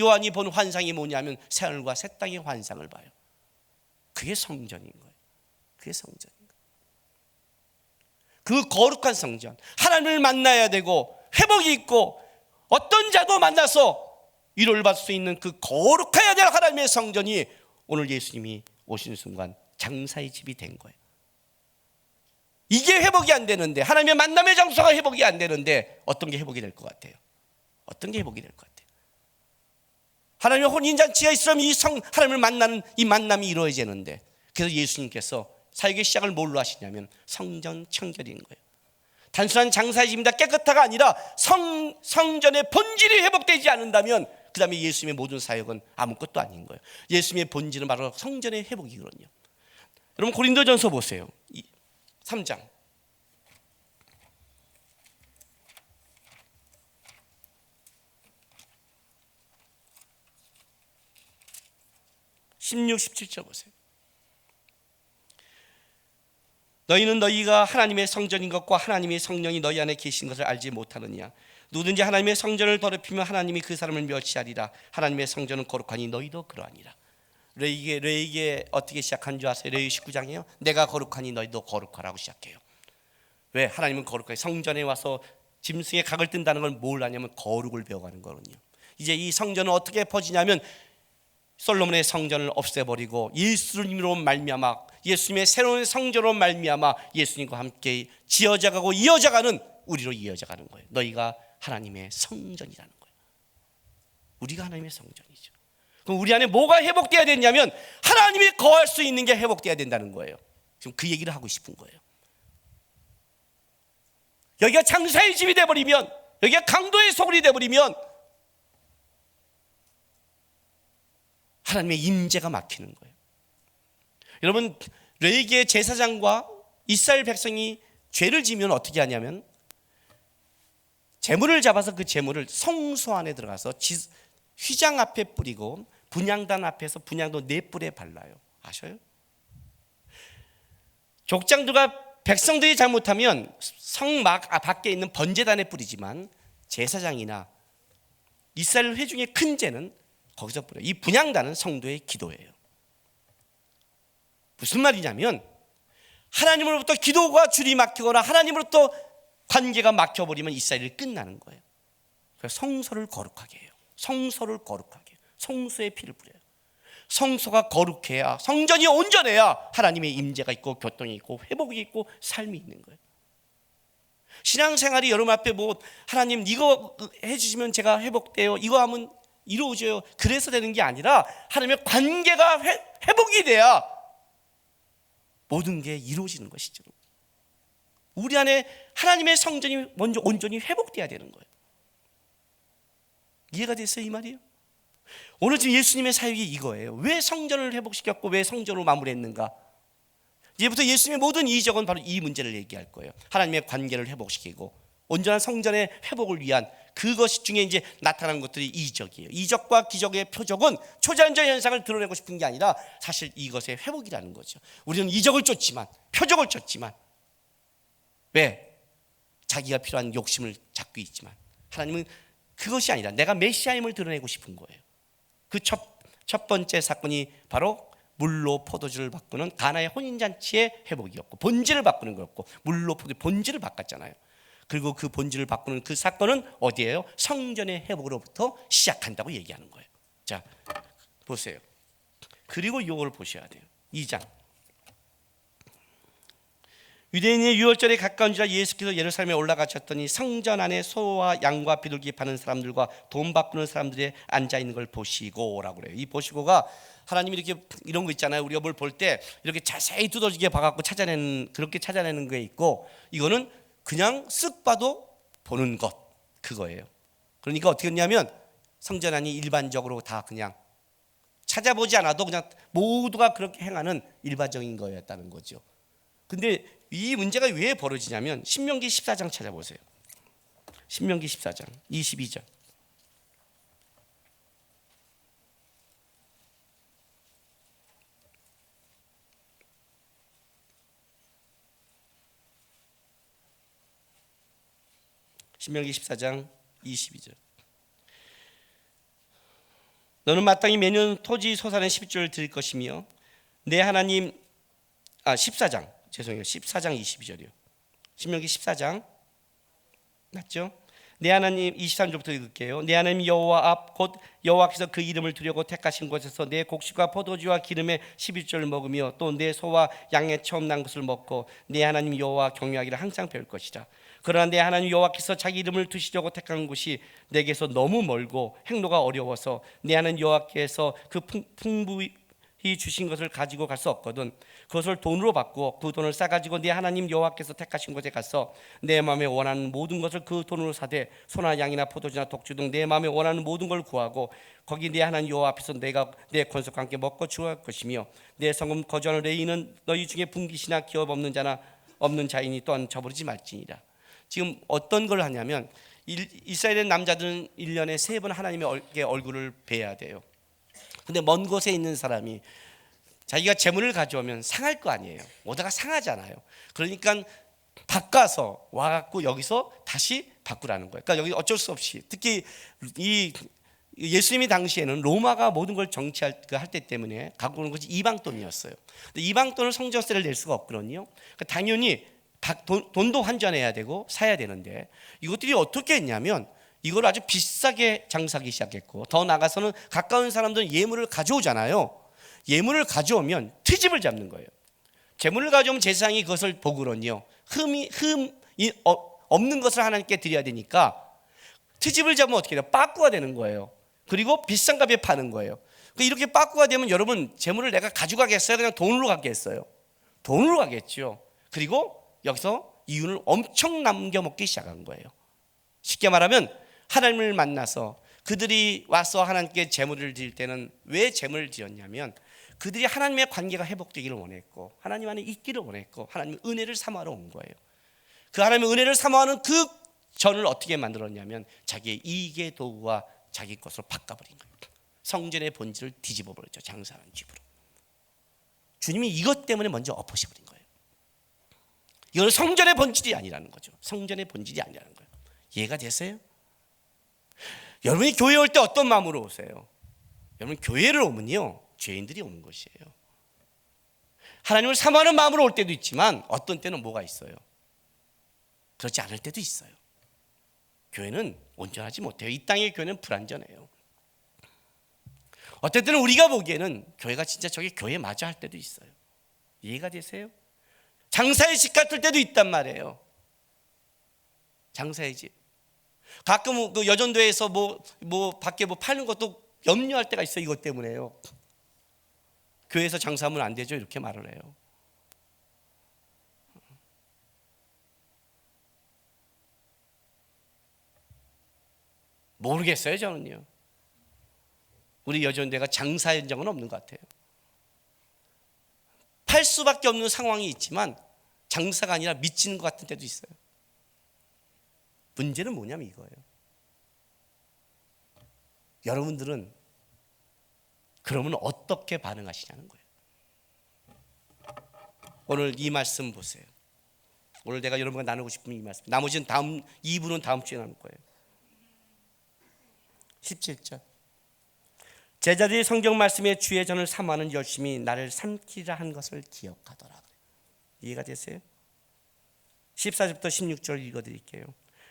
요한이 본 환상이 뭐냐면 새하늘과 새 땅의 환상을 봐요. 그게 성전인 거예요. 그게 성전인 거예요. 그 거룩한 성전, 하나님을 만나야 되고 회복이 있고 어떤 자도 만나서 위로를 받을 수 있는 그 거룩해야 될 하나님의 성전이 오늘 예수님이 오신 순간 장사의 집이 된 거예요. 이게 회복이 안 되는데, 하나님의 만남의 장소가 회복이 안 되는데 어떤 게 회복이 될 것 같아요? 어떤 게 회복이 될 것 같아요? 하나님의 혼인잔치가 있으면 하나님을 만나는 이 만남이 이루어지는데, 그래서 예수님께서 사역의 시작을 뭘로 하시냐면 성전 청결인 거예요. 단순한 장사의 집입니다 깨끗하가 아니라 성전의 본질이 회복되지 않는다면 그 다음에 예수님의 모든 사역은 아무것도 아닌 거예요. 예수님의 본질은 바로 성전의 회복이거든요. 여러분 고린도전서 보세요. 3장 16, 17절 보세요. 너희는 너희가 하나님의 성전인 것과 하나님의 성령이 너희 안에 계신 것을 알지 못하느냐. 누구든지 하나님의 성전을 더럽히면 하나님이 그 사람을 멸시하리라. 하나님의 성전은 거룩하니 너희도 그러하니라. 레이기에 어떻게 시작한 줄 아세요? 레위 19장이에요. 내가 거룩하니 너희도 거룩하라고 시작해요. 왜? 하나님은 거룩하게 성전에 와서 짐승의 각을 뜬다는 걸 뭘 하냐면 거룩을 배워가는 거거든요. 이제 이 성전은 어떻게 퍼지냐면 솔로몬의 성전을 없애버리고 예수님으로 말미암아 예수님의 새로운 성전으로 말미암아 예수님과 함께 지어져가고 이어져가는 우리로 이어져가는 거예요. 너희가 하나님의 성전이라는 거예요. 우리가 하나님의 성전이죠. 그럼 우리 안에 뭐가 회복돼야 되냐면 하나님이 거할 수 있는 게 회복돼야 된다는 거예요. 지금 그 얘기를 하고 싶은 거예요. 여기가 장사의 집이 돼버리면, 여기가 강도의 소굴이 돼버리면 하나님의 임재가 막히는 거예요. 여러분 레위기의 제사장과 이스라엘 백성이 죄를 지면 어떻게 하냐면 제물을 잡아서 그 제물을 성소 안에 들어가서 휘장 앞에 뿌리고 분향단 앞에서 분향도 4뿔에 발라요. 아셔요? 족장들과 백성들이 잘못하면 성막 밖에 있는 번제단에 뿌리지만 제사장이나 이스라엘 회중의 큰 죄는 거기서 뿌려요. 이 분향단은 성도의 기도예요. 무슨 말이냐면 하나님으로부터 기도가 줄이 막히거나 하나님으로부터 관계가 막혀버리면 이스라엘이 끝나는 거예요. 그래서 성소를 거룩하게 해요. 성소를 거룩하게 해요. 성소에 피를 뿌려요. 성소가 거룩해야, 성전이 온전해야 하나님의 임재가 있고 교통이 있고 회복이 있고 삶이 있는 거예요. 신앙생활이 여러분 앞에 뭐 하나님 이거 해주시면 제가 회복돼요, 이거 하면 이루어져요, 그래서 되는 게 아니라 하나님의 관계가 회복이 돼야 모든 게 이루어지는 것이죠. 우리 안에 하나님의 성전이 먼저 온전히 회복돼야 되는 거예요. 이해가 됐어요? 이 말이에요. 오늘 지금 예수님의 사역이 이거예요. 왜 성전을 회복시켰고 왜 성전으로 마무리했는가? 이제부터 예수님의 모든 이적은 바로 이 문제를 얘기할 거예요. 하나님의 관계를 회복시키고 온전한 성전의 회복을 위한 그것 중에 이제 나타나는 것들이 이적이에요. 이적과 기적의 표적은 초자연적 현상을 드러내고 싶은 게 아니라 사실 이것의 회복이라는 거죠. 우리는 이적을 쫓지만, 표적을 쫓지만, 왜? 자기가 필요한 욕심을 잡고 있지만 하나님은 그것이 아니라 내가 메시아임을 드러내고 싶은 거예요. 그 첫 번째 사건이 바로 물로 포도주를 바꾸는 가나의 혼인잔치의 회복이었고, 본질을 바꾸는 거였고, 물로 포도주 본질을 바꿨잖아요. 그리고 그 본질을 바꾸는 그 사건은 어디예요? 성전의 회복으로부터 시작한다고 얘기하는 거예요. 자, 보세요. 그리고 이걸 보셔야 돼요. 2장. 유대인의 유월절에 가까운지라 예수께서 예루살렘에 올라가셨더니 성전 안에 소와 양과 비둘기 파는 사람들과 돈 바꾸는 사람들이 앉아 있는 걸 보시고라고 그래요. 이 보시고가 하나님이 이렇게 이런 거 있잖아요. 우리가 뭘 볼 때 이렇게 자세히 두더지게 봐갖고 그렇게 찾아내는 게 있고, 이거는 그냥 쓱 봐도 보는 것, 그거예요. 그러니까 어떻게 했냐면 성전 안이 일반적으로 다 그냥 찾아보지 않아도 그냥 모두가 그렇게 행하는 일반적인 거였다는 거죠. 근데 이 문제가 왜 벌어지냐면 신명기 14장 찾아보세요. 신명기 14장 22절. 신명기 14장 22절. 너는 마땅히 매년 토지 소산의 11조를 드릴 것이며 내 하나님 14장 죄송해요. 14장 22절이요. 신명기 14장 맞죠? 내 하나님 23절부터 읽을게요. 내 하나님 여호와 앞 곧 여호와께서 그 이름을 두려고 택하신 곳에서 내 곡식과 포도주와 기름의 11조를 먹으며 또 내 소와 양의 처음 난 것을 먹고 내 하나님 여호와 경외하기를 항상 배울 것이라. 그러나 내 하나님 여호와께서 자기 이름을 두시려고 택한 곳이 내게서 너무 멀고 행로가 어려워서 내 하나님 여호와께서 그 풍부히 주신 것을 가지고 갈 수 없거든. 그것을 돈으로 받고 그 돈을 싸가지고 내 하나님 여호와께서 택하신 곳에 가서 내 마음에 원하는 모든 것을 그 돈으로 사되 소나 양이나 포도주나 독주 등 내 마음에 원하는 모든 걸 구하고 거기 내 하나님 여호와 앞에서 내가 내 권속과 함께 먹고 주할 것이며 내 성금 거주하는 레위는 너희 중에 분깃이나 기업 없는 자나 없는 자이니 또한 저버리지 말지니라. 지금 어떤 걸 하냐면 이스라엘의 남자들은 1년에 3번 하나님의 얼굴을 뵈야 돼요. 근데 먼 곳에 있는 사람이 자기가 재물을 가져오면 상할 거 아니에요. 오다가 상하잖아요. 그러니까 바꿔서 와갖고 여기서 다시 바꾸라는 거예요. 그러니까 여기 어쩔 수 없이 특히 이 예수님이 당시에는 로마가 모든 걸 정치할 때 때문에 갖고 오는 것이 이방 돈이었어요. 근데 이방 돈을 성전세를 낼 수가 없거든요. 그러니까 당연히 돈도 환전해야 되고 사야 되는데 이것들이 어떻게 했냐면 이걸 아주 비싸게 장사하기 시작했고 더 나가서는 가까운 사람들은 예물을 가져오잖아요. 예물을 가져오면 트집을 잡는 거예요. 재물을 가져오면 제사장이 그것을 보거든요. 흠이 없는 것을 하나님께 드려야 되니까 트집을 잡으면 어떻게 돼요? 빠꾸가 되는 거예요. 그리고 비싼 값에 파는 거예요. 이렇게 빠꾸가 되면 여러분 재물을 내가 가져가겠어요? 그냥 돈으로 가겠어요? 돈으로 가겠죠. 그리고 여기서 이윤을 엄청 남겨먹기 시작한 거예요. 쉽게 말하면 하나님을 만나서 그들이 와서 하나님께 제물을 드릴 때는 왜 제물을 드렸냐면 그들이 하나님의 관계가 회복되기를 원했고 하나님 안에 있기를 원했고 하나님의 은혜를 사모하러 온 거예요. 그 하나님의 은혜를 사모하는 그 전을 어떻게 만들었냐면 자기의 이익의 도구와 자기 것으로 바꿔버린 거예요. 성전의 본질을 뒤집어 버렸죠. 장사하는 집으로. 주님이 이것 때문에 먼저 엎으셔버린 거예요. 이건 성전의 본질이 아니라는 거죠. 성전의 본질이 아니라는 거예요. 이해가 되세요? 여러분이 교회 올 때 어떤 마음으로 오세요? 여러분 교회를 오면요 죄인들이 오는 것이에요. 하나님을 사모하는 마음으로 올 때도 있지만 어떤 때는 뭐가 있어요? 그렇지 않을 때도 있어요. 교회는 온전하지 못해요. 이 땅의 교회는 불완전해요. 어떤 때는 우리가 보기에는 교회가 진짜 저게 교회 맞아 할 때도 있어요. 이해가 되세요? 장사의 집 같을 때도 있단 말이에요. 장사의 집. 가끔 그 여전도에서 밖에 파는 것도 염려할 때가 있어요. 이것 때문에요. 교회에서 장사하면 안 되죠. 이렇게 말을 해요. 모르겠어요. 저는요. 우리 여전대가 장사 현장은 없는 것 같아요. 팔 수밖에 없는 상황이 있지만 장사가 아니라 미치는 것 같은 때도 있어요. 문제는 뭐냐면 이거예요. 여러분들은 그러면 어떻게 반응하시냐는 거예요. 오늘 이 말씀 보세요. 오늘 내가 여러분과 나누고 싶은 이 말씀. 나머지는 다음 2부는 다음 주에 나눌 거예요. 17절. 제자들이 성경 말씀에 주의 전을 삼아는 열심히 나를 삼키라 한 것을 기억하더라. 이해가 되세요? 14절부터 16절 읽어드릴게요.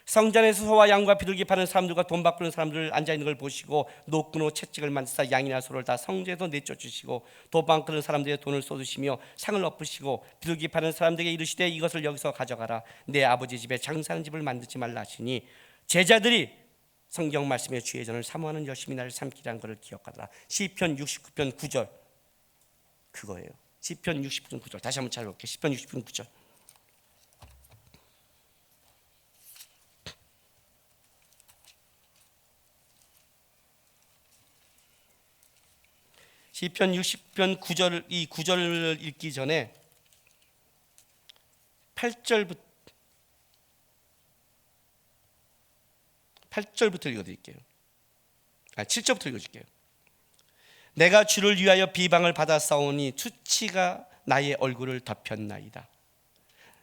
성전에서 소와 양과 비둘기 파는 사람들과 돈 바꾸는 사람들 앉아있는 걸 보시고 노끈으로 채찍을 만드사 양이나 소를 다 성전에서 내쫓으시고 돈 바꾸는 사람들의 돈을 쏟으시며 상을 엎으시고 비둘기 파는 사람들에게 이르시되 이것을 여기서 가져가라. 내 아버지 집에 장사하는 집을 만들지 말라 하시니 제자들이 성경 말씀에 주의 전을 사모하는 열심히 나를 삼키라는 것을 기억하더라. 시편 69편 9절 그거예요. 시편 69편 9절 다시 한번 찾아볼게요. 시편 69편 9절. 시편 60편 9절 이 9절을 읽기 전에 8절부터 읽어드릴게요. 7절부터 읽어줄게요. 내가 주를 위하여 비방을 받아 싸우니 수치가 나의 얼굴을 덮였나이다.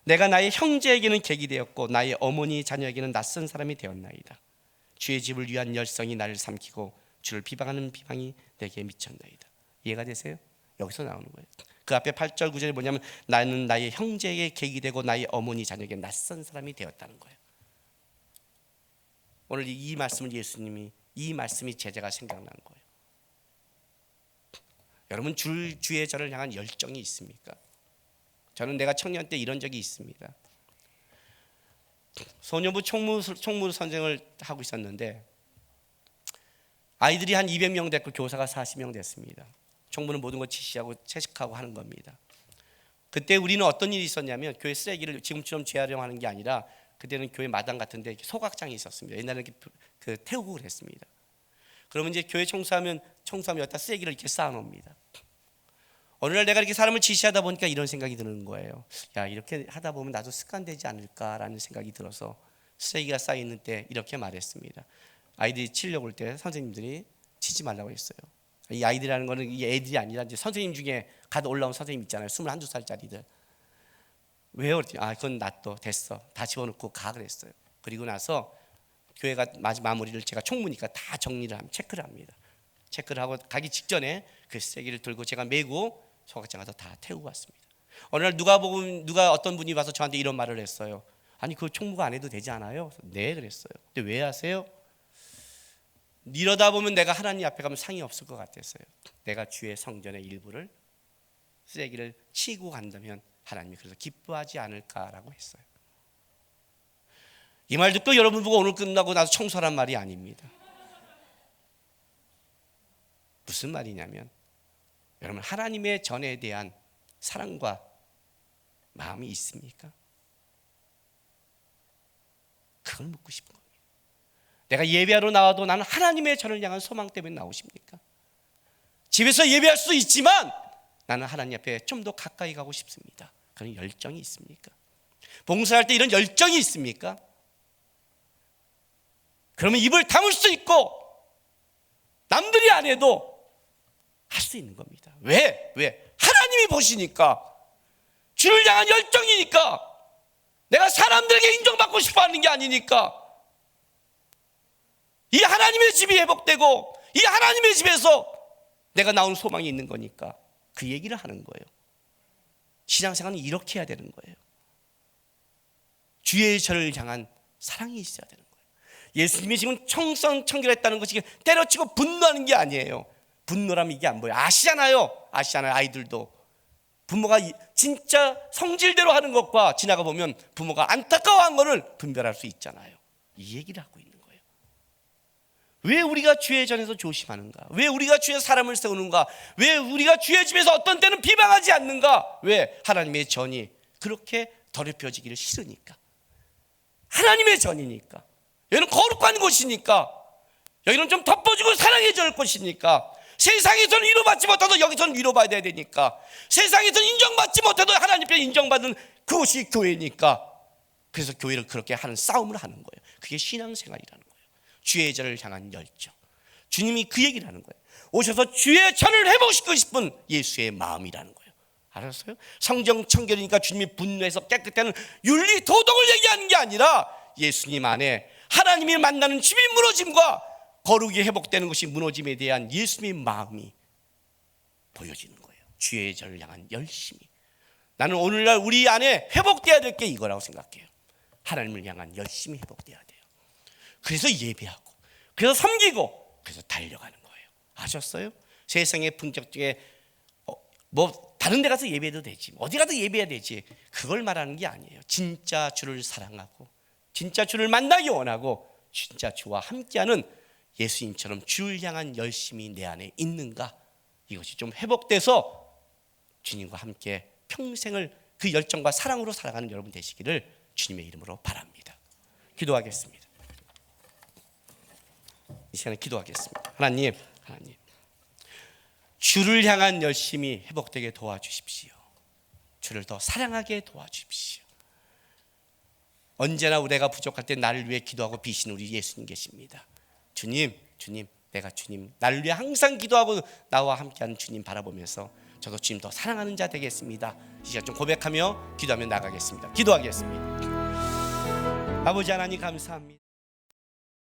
내가 나의 형제에게는 객이 되었고 나의 어머니 자녀에게는 낯선 사람이 되었나이다. 주의 집을 위한 열성이 나를 삼키고 주를 비방하는 비방이 내게 미쳤나이다. 이해가 되세요? 여기서 나오는 거예요. 그 앞에 8절 9절이 뭐냐면 나는 나의 형제에게 객이 되고 나의 어머니 자녀에게 낯선 사람이 되었다는 거예요. 오늘 이 말씀을 예수님이, 이 말씀이 제자가 생각난 거예요. 여러분 주의 저를 향한 열정이 있습니까? 저는 내가 청년 때 이런 적이 있습니다. 소년부 총무 선생을 하고 있었는데 아이들이 한 200명 됐고 교사가 40명 됐습니다. 총무는 모든 걸 지시하고 채식하고 하는 겁니다. 그때 우리는 어떤 일이 있었냐면 교회 쓰레기를 지금처럼 재활용하는 게 아니라 그때는 교회 마당 같은데 소각장이 있었습니다. 옛날에는 그 태우고 그랬습니다. 그러면 이제 교회 청소하면 여기다 쓰레기를 이렇게 쌓아놓습니다. 어느 날 내가 이렇게 사람을 지시하다 보니까 이런 생각이 드는 거예요. 야, 이렇게 하다 보면 나도 습관되지 않을까라는 생각이 들어서 쓰레기가 쌓여있는 때 이렇게 말했습니다. 아이들이 치려고 할 때 선생님들이 치지 말라고 했어요. 이 아이들이라는 거는 이 애들이 아니라 이제 선생님 중에 가도 올라온 선생님 있잖아요. 21~22살짜리들. 왜요? 그랬더니 그건 놔둬, 됐어, 다 집어넣고 가 그랬어요. 그리고 나서 교회가 마무리를 제가 총무니까 다 정리를 하면 체크를 합니다. 체크를 하고 가기 직전에 그 쓰레기를 들고 제가 메고 소각장 가서 다 태우고 왔습니다. 어느 날 누가 어떤 분이 와서 저한테 이런 말을 했어요. 아니 그 총무가 안 해도 되지 않아요? 네 그랬어요. 근데 왜 하세요? 이러다 보면 내가 하나님 앞에 가면 상이 없을 것 같았어요. 내가 주의 성전의 일부를 쓰레기를 치고 간다면 하나님이 그래서 기뻐하지 않을까라고 했어요. 이 말 듣고 여러분 보고 오늘 끝나고 나서 청소란 말이 아닙니다. 무슨 말이냐면 여러분 하나님의 전에 대한 사랑과 마음이 있습니까? 그걸 묻고 싶은 겁니다. 내가 예배하러 나와도 나는 하나님의 전을 향한 소망 때문에 나오십니까? 집에서 예배할 수 있지만 나는 하나님 앞에 좀 더 가까이 가고 싶습니다. 그런 열정이 있습니까? 봉사할 때 이런 열정이 있습니까? 그러면 입을 다물 수 있고 남들이 안 해도 할 수 있는 겁니다. 왜? 하나님이 보시니까, 주를 향한 열정이니까, 내가 사람들에게 인정받고 싶어 하는 게 아니니까. 이 하나님의 집이 회복되고 이 하나님의 집에서 내가 나오는 소망이 있는 거니까 그 얘기를 하는 거예요. 신앙생활은 이렇게 해야 되는 거예요. 주의 저를 향한 사랑이 있어야 되는 거예요. 예수님이 지금 청결했다는 것이 때려치고 분노하는 게 아니에요. 분노라면 이게 안 보여요. 아시잖아요. 아이들도 부모가 진짜 성질대로 하는 것과 지나가 보면 부모가 안타까워한 것을 분별할 수 있잖아요. 이 얘기를 하고 있는 거예요. 왜 우리가 주의 전에서 조심하는가? 왜 우리가 주의 사람을 세우는가? 왜 우리가 주의 집에서 어떤 때는 비방하지 않는가? 왜? 하나님의 전이 그렇게 더럽혀지기를 싫으니까. 하나님의 전이니까. 여기는 거룩한 곳이니까. 여기는 좀 덮어주고 사랑해줘야 할 곳이니까. 세상에서는 위로받지 못해도 여기서는 위로받아야 되니까. 세상에서는 인정받지 못해도 하나님 앞에 인정받는 그곳이 교회니까. 그래서 교회를 그렇게 하는 싸움을 하는 거예요. 그게 신앙생활이라는 거예요. 주의 전을 향한 열정. 주님이 그 얘기를 하는 거예요. 오셔서 주의 전을 해보시고 싶은 예수의 마음이라는 거예요. 알았어요? 성경 청결이니까 주님이 분노해서 깨끗하는 윤리 도덕을 얘기하는 게 아니라 예수님 안에 하나님이 만나는 집이 무너짐과 거룩이 회복되는 것이 무너짐에 대한 예수님의 마음이 보여지는 거예요. 주의 전을 향한 열심이. 나는 오늘날 우리 안에 회복돼야 될 게 이거라고 생각해요. 하나님을 향한 열심이 회복돼야 돼요. 그래서 예배하고, 그래서 섬기고, 그래서 달려가는 거예요. 아셨어요? 세상의 분석 중에 다른 데 가서 예배해도 되지, 어디 가도 예배해야 되지, 그걸 말하는 게 아니에요. 진짜 주를 사랑하고 진짜 주를 만나기 원하고 진짜 주와 함께하는 예수님처럼 주를 향한 열심이 내 안에 있는가, 이것이 좀 회복돼서 주님과 함께 평생을 그 열정과 사랑으로 살아가는 여러분 되시기를 주님의 이름으로 바랍니다. 기도하겠습니다. 이 시간에 기도하겠습니다. 하나님, 주를 향한 열심이 회복되게 도와주십시오. 주를 더 사랑하게 도와주십시오. 언제나 우리가 부족할 때 나를 위해 기도하고 비신 우리 예수님 계십니다. 주님, 내가 주님 나를 위해 항상 기도하고 나와 함께하는 주님 바라보면서 저도 주님 더 사랑하는 자 되겠습니다. 이 시간 좀 고백하며 기도하며 나가겠습니다. 기도하겠습니다. 아버지 하나님 감사합니다.